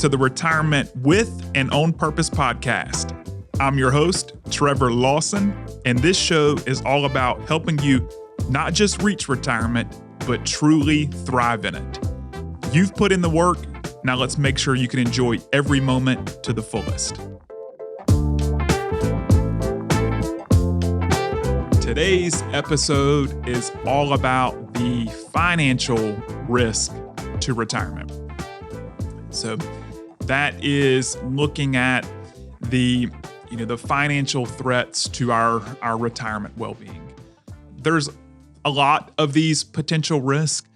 to the Retirement with and On Purpose podcast. I'm your host, Trevor Lawson, and this show is all about helping you not just reach retirement, but truly thrive in it. You've put in the work, now let's make sure you can enjoy every moment to the fullest. Today's episode is all about the financial risk to retirement. So that is looking at the financial threats to our retirement well-being. There's a lot of these potential risks.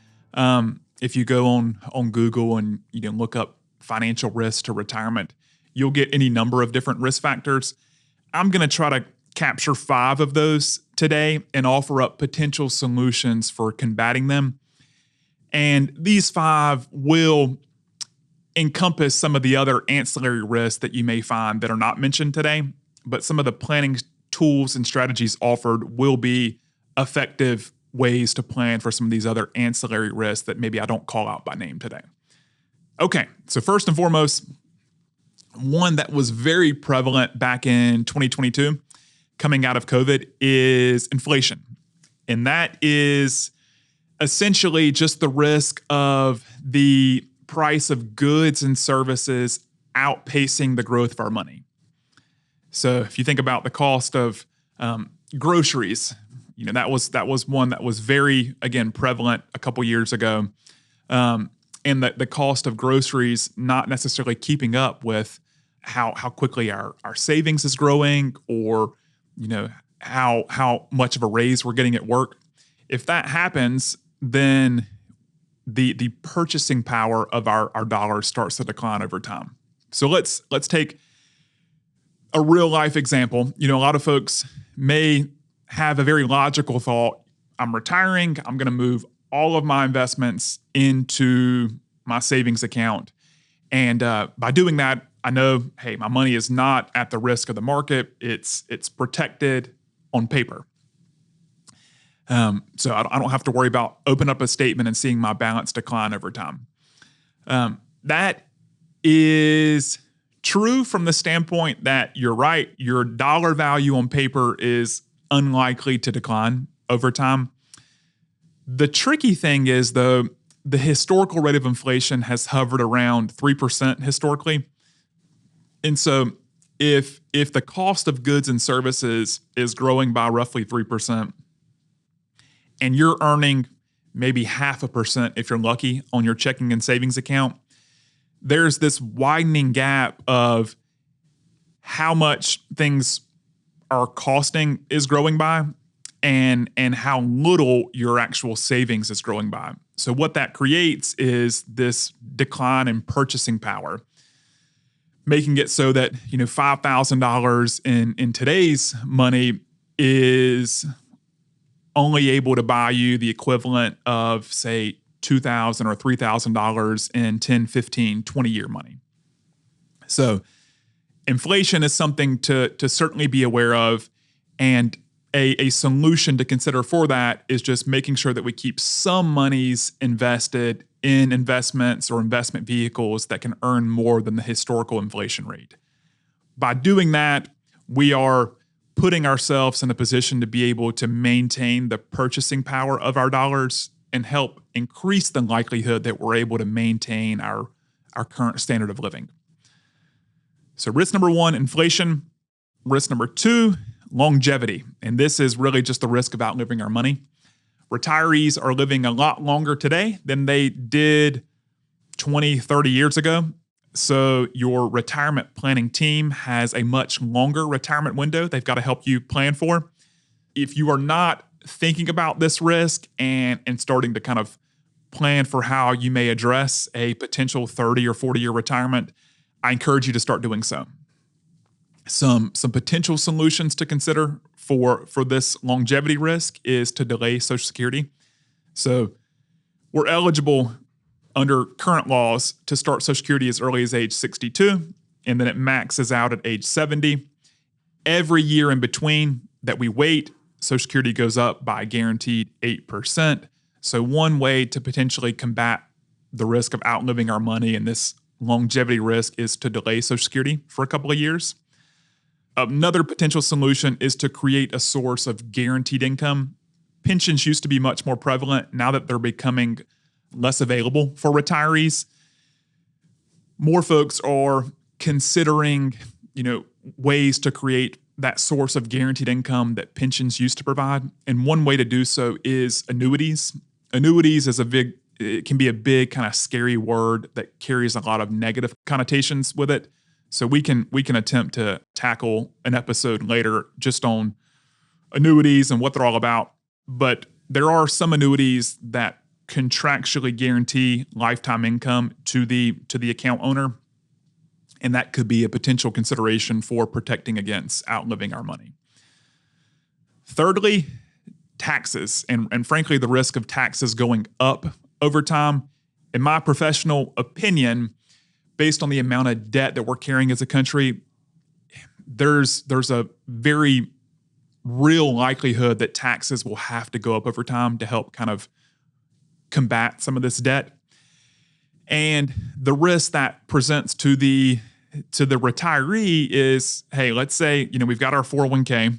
If you go on Google and look up financial risk to retirement, you'll get any number of different risk factors. I'm going to try to capture 5 of those today and offer up potential solutions for combating them. And these 5 will encompass some of the other ancillary risks that you may find that are not mentioned today, but some of the planning tools and strategies offered will be effective ways to plan for some of these other ancillary risks that maybe I don't call out by name today. Okay, so first and foremost, one that was very prevalent back in 2022, coming out of COVID, is inflation. And that is essentially just the risk of the price of goods and services outpacing the growth of our money. So if you think about the cost of groceries, that was one that was very, again, prevalent a couple years ago. And the cost of groceries not necessarily keeping up with how quickly our savings is growing, or how much of a raise we're getting at work. If that happens, then the purchasing power of our dollar starts to decline over time. So let's take a real life example. A lot of folks may have a very logical thought. I'm retiring. I'm going to move all of my investments into my savings account. And by doing that, I know, hey, my money is not at the risk of the market. It's protected on paper. So I don't have to worry about opening up a statement and seeing my balance decline over time. That is true from the standpoint that you're right. Your dollar value on paper is unlikely to decline over time. The tricky thing is, though, the historical rate of inflation has hovered around 3% historically. And so if the cost of goods and services is growing by roughly 3%, and you're earning maybe 0.5%, if you're lucky, on your checking and savings account, there's this widening gap of how much things are costing is growing by and how little your actual savings is growing by. So what that creates is this decline in purchasing power, making it so that $5,000 in today's money is only able to buy you the equivalent of, say, $2,000 or $3,000 in 10, 15, 20-year money. So inflation is something to certainly be aware of, and a solution to consider for that is just making sure that we keep some monies invested in investments or investment vehicles that can earn more than the historical inflation rate. By doing that, we are putting ourselves in a position to be able to maintain the purchasing power of our dollars and help increase the likelihood that we're able to maintain our current standard of living. So risk number 1, inflation. Risk number 2, longevity. And this is really just the risk of outliving our money. Retirees are living a lot longer today than they did 20, 30 years ago. So your retirement planning team has a much longer retirement window they've got to help you plan for. If you are not thinking about this risk and starting to kind of plan for how you may address a potential 30 or 40-year retirement, I encourage you to start doing so. Some potential solutions to consider for this longevity risk is to delay Social Security. So we're eligible under current laws to start Social Security as early as age 62, and then it maxes out at age 70. Every year in between that we wait, Social Security goes up by a guaranteed 8%. So one way to potentially combat the risk of outliving our money in this longevity risk is to delay Social Security for a couple of years. Another potential solution is to create a source of guaranteed income. Pensions used to be much more prevalent. Now that they're becoming less available for retirees, more folks are considering, ways to create that source of guaranteed income that pensions used to provide. And one way to do so is annuities. Annuities it can be a big kind of scary word that carries a lot of negative connotations with it. So we can attempt to tackle an episode later just on annuities and what they're all about. But there are some annuities that contractually guarantee lifetime income to the account owner. And that could be a potential consideration for protecting against outliving our money. Thirdly, taxes, and frankly, the risk of taxes going up over time. In my professional opinion, based on the amount of debt that we're carrying as a country, there's a very real likelihood that taxes will have to go up over time to help kind of combat some of this debt. And the risk that presents to the retiree is, hey, let's say, we've got our 401k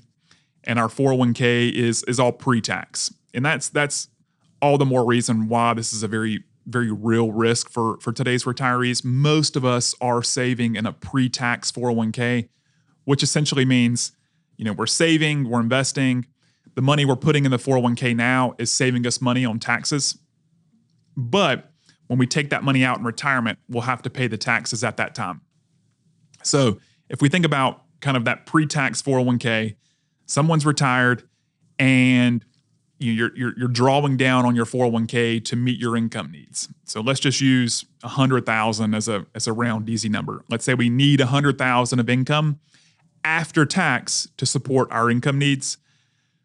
and our 401k is all pre-tax. And that's all the more reason why this is a very, very real risk for today's retirees. Most of us are saving in a pre-tax 401k, which essentially means, we're saving, we're investing. The money we're putting in the 401k now is saving us money on taxes. But when we take that money out in retirement, we'll have to pay the taxes at that time. So if we think about kind of that pre-tax 401k, someone's retired and you're drawing down on your 401k to meet your income needs. So let's just use 100,000 as a round easy number. Let's say we need 100,000 of income after tax to support our income needs.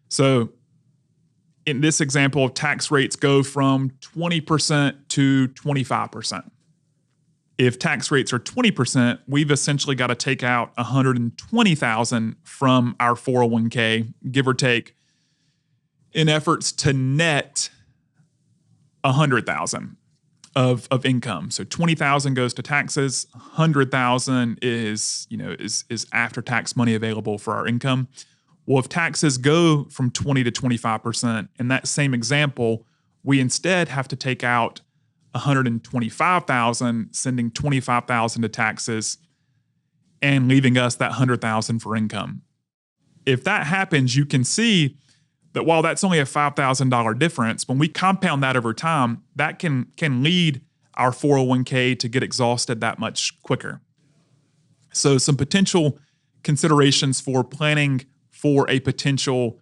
So in this example, tax rates go from 20% to 25%. If tax rates are 20%, we've essentially got to take out 120,000 from our 401k, give or take, in efforts to net 100,000 of income. So 20,000 goes to taxes, 100,000 is after tax money available for our income. Well, if taxes go from 20 to 25%, in that same example, we instead have to take out 125,000, sending 25,000 to taxes and leaving us that 100,000 for income. If that happens, you can see that while that's only a $5,000 difference, when we compound that over time, that can lead our 401k to get exhausted that much quicker. So some potential considerations for planning for a potential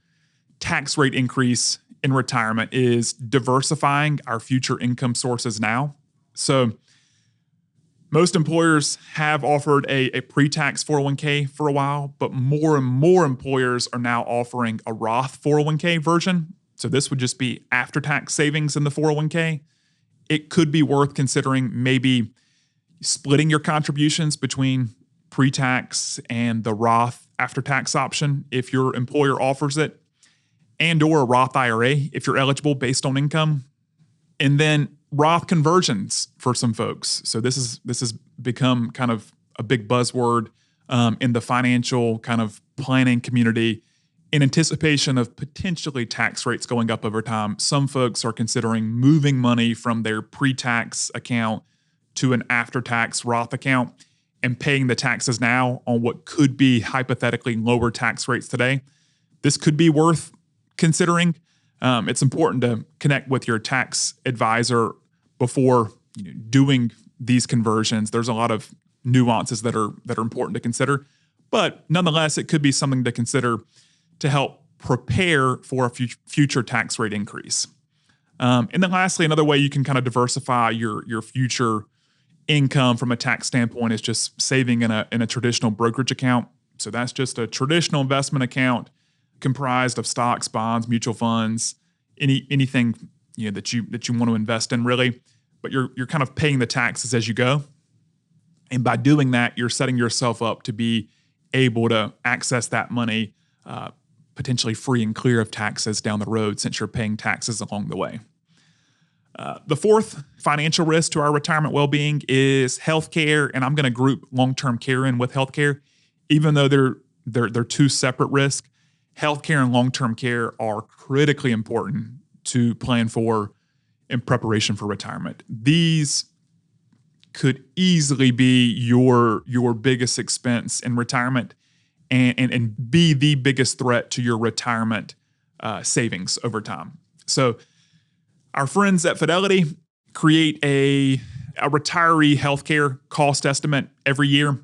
tax rate increase in retirement is diversifying our future income sources now. So most employers have offered a pre-tax 401k for a while, but more and more employers are now offering a Roth 401k version. So this would just be after-tax savings in the 401k. It could be worth considering maybe splitting your contributions between pre-tax and the Roth after-tax option if your employer offers it, and or a Roth IRA if you're eligible based on income. And then Roth conversions for some folks. So this has become kind of a big buzzword in the financial kind of planning community in anticipation of potentially tax rates going up over time. Some folks are considering moving money from their pre-tax account to an after-tax Roth account and paying the taxes now on what could be hypothetically lower tax rates today. This could be worth considering. It's important to connect with your tax advisor before doing these conversions. There's a lot of nuances that are important to consider, but nonetheless, it could be something to consider to help prepare for a future tax rate increase. And then lastly, another way you can kind of diversify your future income from a tax standpoint is just saving in a traditional brokerage account. So that's just a traditional investment account comprised of stocks, bonds, mutual funds, anything that you want to invest in really, but you're kind of paying the taxes as you go. And by doing that, you're setting yourself up to be able to access that money potentially free and clear of taxes down the road since you're paying taxes along the way. The fourth financial risk to our retirement well-being is healthcare, and I'm going to group long-term care in with healthcare, even though they're two separate risks. Healthcare and long-term care are critically important to plan for in preparation for retirement. These could easily be your biggest expense in retirement, and be the biggest threat to your retirement savings over time. So our friends at Fidelity create a retiree healthcare cost estimate every year,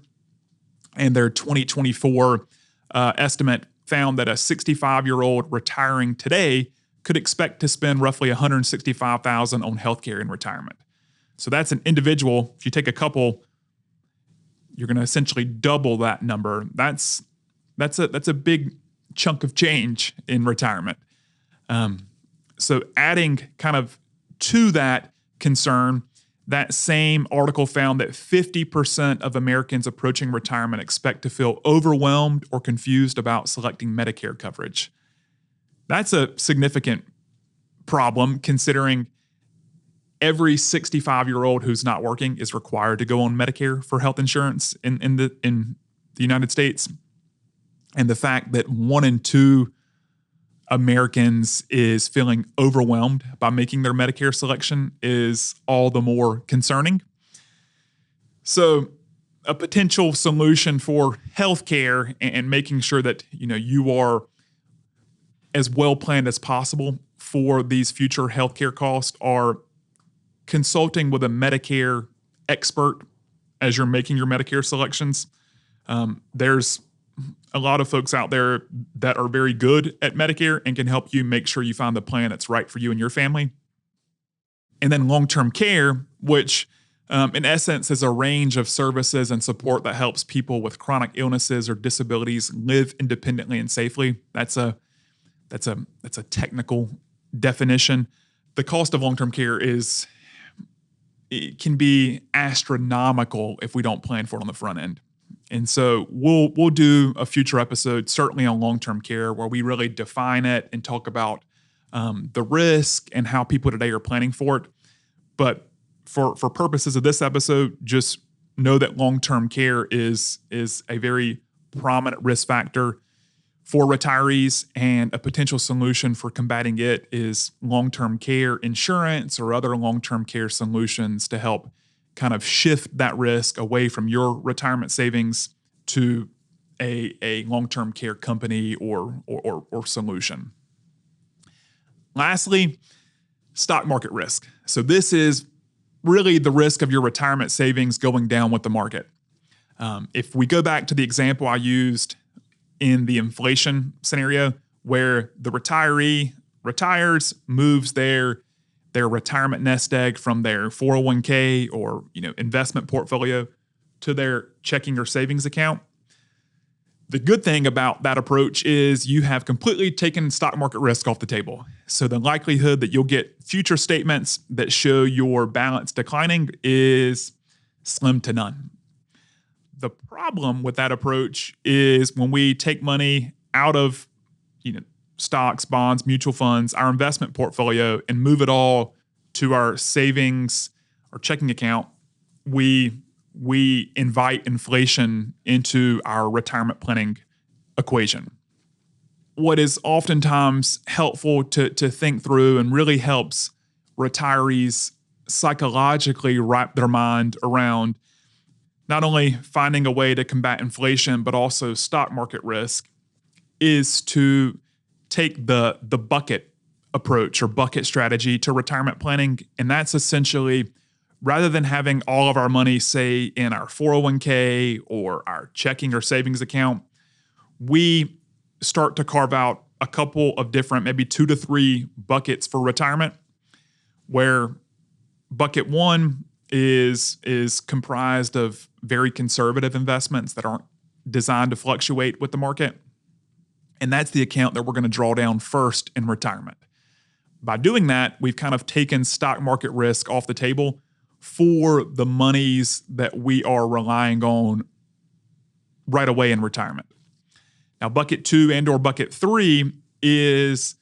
and their 2024 estimate found that a 65-year-old retiring today could expect to spend roughly $165,000 on healthcare in retirement. So that's an individual. If you take a couple, you're going to essentially double that number. That's a big chunk of change in retirement. So adding kind of to that concern, that same article found that 50% of Americans approaching retirement expect to feel overwhelmed or confused about selecting Medicare coverage. That's a significant problem, considering every 65-year-old who's not working is required to go on Medicare for health insurance in the United States. And the fact that 1 in 2 Americans is feeling overwhelmed by making their Medicare selection is all the more concerning. So a potential solution for healthcare and making sure that you are as well planned as possible for these future healthcare costs are consulting with a Medicare expert as you're making your Medicare selections. There's a lot of folks out there that are very good at Medicare and can help you make sure you find the plan that's right for you and your family. And then long-term care, which in essence is a range of services and support that helps people with chronic illnesses or disabilities live independently and safely. That's a technical definition. The cost of long-term care it can be astronomical if we don't plan for it on the front end. And so we'll do a future episode, certainly on long-term care, where we really define it and talk about the risk and how people today are planning for it. But for purposes of this episode, just know that long-term care is a very prominent risk factor for retirees, and a potential solution for combating it is long-term care insurance or other long-term care solutions to help kind of shift that risk away from your retirement savings to a long-term care company or solution. Lastly, stock market risk. So this is really the risk of your retirement savings going down with the market. If we go back to the example I used in the inflation scenario, where the retiree retires, moves their retirement nest egg from their 401k or investment portfolio to their checking or savings account. The good thing about that approach is you have completely taken stock market risk off the table. So the likelihood that you'll get future statements that show your balance declining is slim to none. The problem with that approach is when we take money out of stocks, bonds, mutual funds, our investment portfolio, and move it all to our savings or checking account, we invite inflation into our retirement planning equation. What is oftentimes helpful to think through and really helps retirees psychologically wrap their mind around not only finding a way to combat inflation, but also stock market risk, is to take the bucket approach or bucket strategy to retirement planning. And that's essentially, rather than having all of our money, say, in our 401k or our checking or savings account, we start to carve out a couple of different, maybe 2 to 3 buckets for retirement, where bucket 1 is comprised of very conservative investments that aren't designed to fluctuate with the market. And that's the account that we're going to draw down first in retirement. By doing that, we've kind of taken stock market risk off the table for the monies that we are relying on right away in retirement. Now, bucket 2 and or bucket 3 is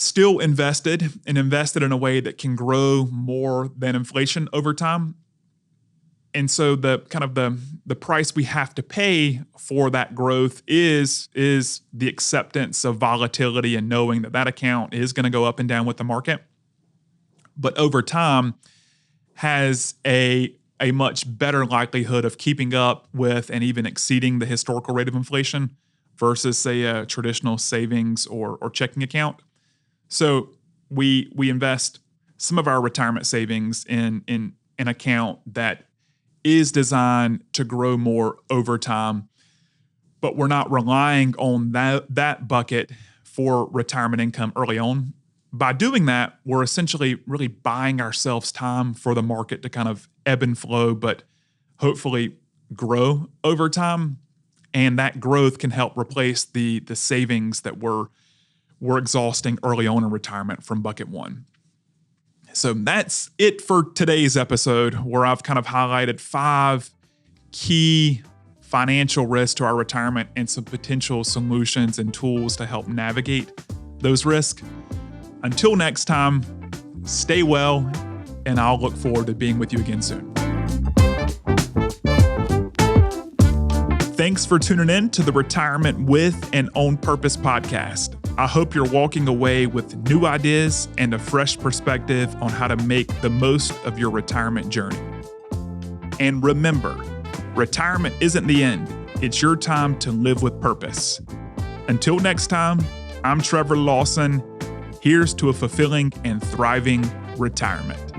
still invested and invested in a way that can grow more than inflation over time. And so the price we have to pay for that growth is the acceptance of volatility and knowing that account is going to go up and down with the market, but over time has a much better likelihood of keeping up with and even exceeding the historical rate of inflation versus, say, a traditional savings or checking account. So we invest some of our retirement savings in an account that is designed to grow more over time, but we're not relying on that bucket for retirement income early on. By doing that, we're essentially really buying ourselves time for the market to kind of ebb and flow, but hopefully grow over time. And that growth can help replace the savings that we're exhausting early on in retirement from bucket one. So that's it for today's episode, where I've kind of highlighted 5 key financial risks to our retirement and some potential solutions and tools to help navigate those risks. Until next time, stay well, and I'll look forward to being with you again soon. Thanks for tuning in to the Retirement with and On Purpose podcast. I hope you're walking away with new ideas and a fresh perspective on how to make the most of your retirement journey. And remember, retirement isn't the end. It's your time to live with purpose. Until next time, I'm Trevor Lawson. Here's to a fulfilling and thriving retirement.